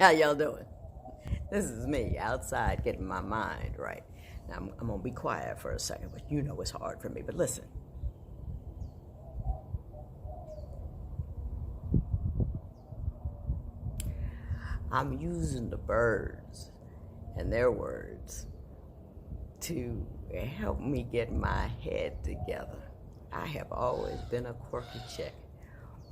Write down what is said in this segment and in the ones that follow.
How y'all doing? This is me outside getting my mind right. Now, I'm going to be quiet for a second, but you know it's hard for me. But listen, I'm using the birds and their words to help me get my head together. I have always been a quirky chick.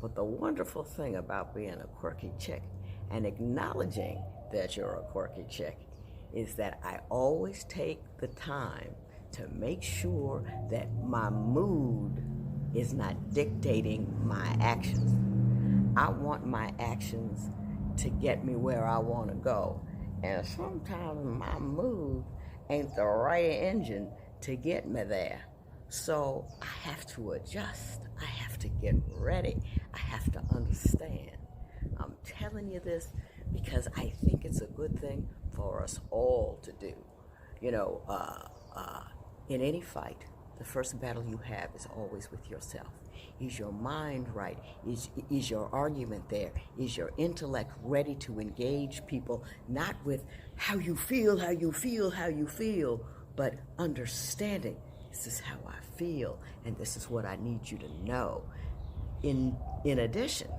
But the wonderful thing about being a quirky chick and acknowledging that you're a quirky chick is that I always take the time to make sure that my mood is not dictating my actions. I want my actions to get me where I want to go. And sometimes my mood ain't the right engine to get me there. So I have to adjust. I have to get ready. I have to understand. I'm telling you this because I think it's a good thing for us all to do. You know, in any fight, the first battle you have is always with yourself. Is your mind right? Is your argument there? Is your intellect ready to engage people, not with how you feel, but understanding this is how I feel, and this is what I need you to know. In addition,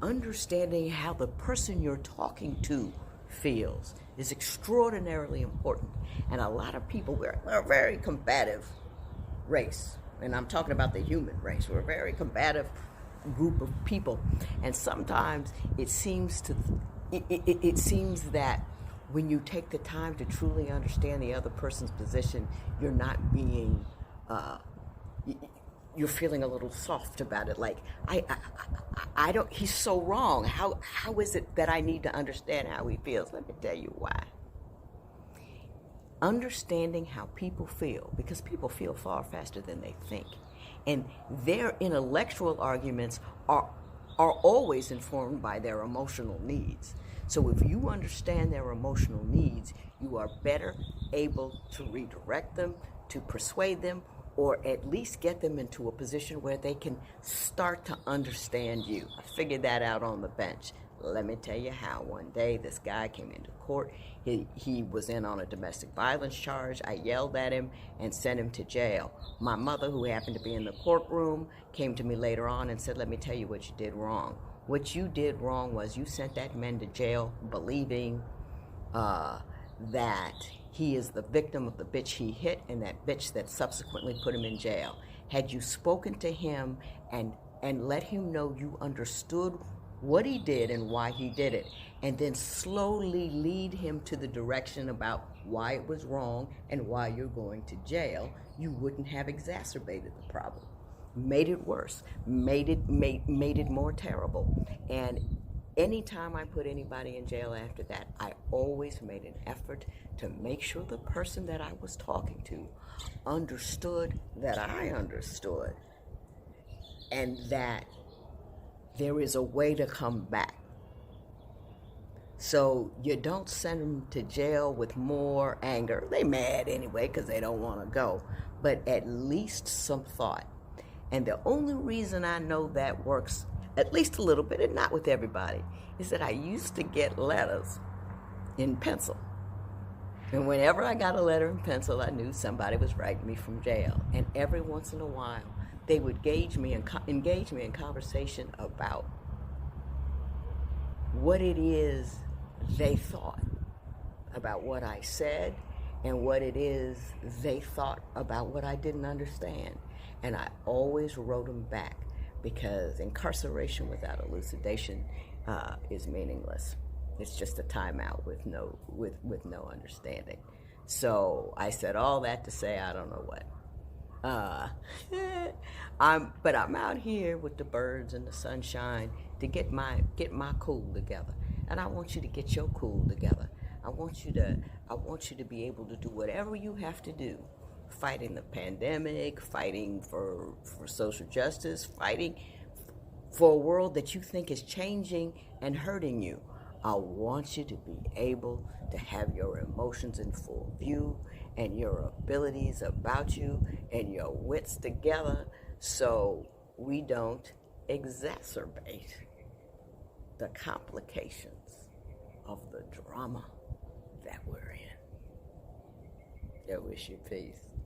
understanding how the person you're talking to feels is extraordinarily important. And a lot of people, we're a very combative race. And I'm talking about the human race. We're a very combative group of people. And sometimes it seems that when you take the time to truly understand the other person's position, you're not being, you're feeling a little soft about it. Like, I don't, he's so wrong. How is it that I need to understand how he feels? Let me tell you why. Understanding how people feel, because people feel far faster than they think. And their intellectual arguments are always informed by their emotional needs. So if you understand their emotional needs, you are better able to redirect them, to persuade them, or at least get them into a position where they can start to understand you. I figured that out on the bench. Let me tell you how. One day, this guy came into court. He was in on a domestic violence charge. I yelled at him and sent him to jail. My mother, who happened to be in the courtroom, came to me later on and said, let me tell you what you did wrong. What you did wrong was you sent that man to jail believing that he is the victim of the bitch he hit and that bitch that subsequently put him in jail. Had you spoken to him and let him know you understood what he did and why he did it, and then slowly lead him to the direction about why it was wrong and why you're going to jail, you wouldn't have exacerbated the problem. Made it worse, made it more terrible. And anytime I put anybody in jail after that, I always made an effort to make sure the person that I was talking to understood that I understood, and that there is a way to come back. So you don't send them to jail with more anger. They mad anyway because they don't want to go, but at least some thought. And the only reason I know that works, at least a little bit, and not with everybody, is that I used to get letters in pencil. And whenever I got a letter in pencil, I knew somebody was writing me from jail. And every once in a while, they would engage me in conversation about what it is they thought about what I said and what it is they thought about what I didn't understand. And I always wrote them back, because incarceration without elucidation is meaningless. It's just a timeout with no understanding. So I said all that to say I don't know what. But I'm out here with the birds and the sunshine to get my cool together, and I want you to get your cool together. I want you to be able to do whatever you have to do, fighting the pandemic, fighting for social justice, fighting for a world that you think is changing and hurting you. I want you to be able to have your emotions in full view and your abilities about you and your wits together, so we don't exacerbate the complications of the drama that we're in. That was your peace.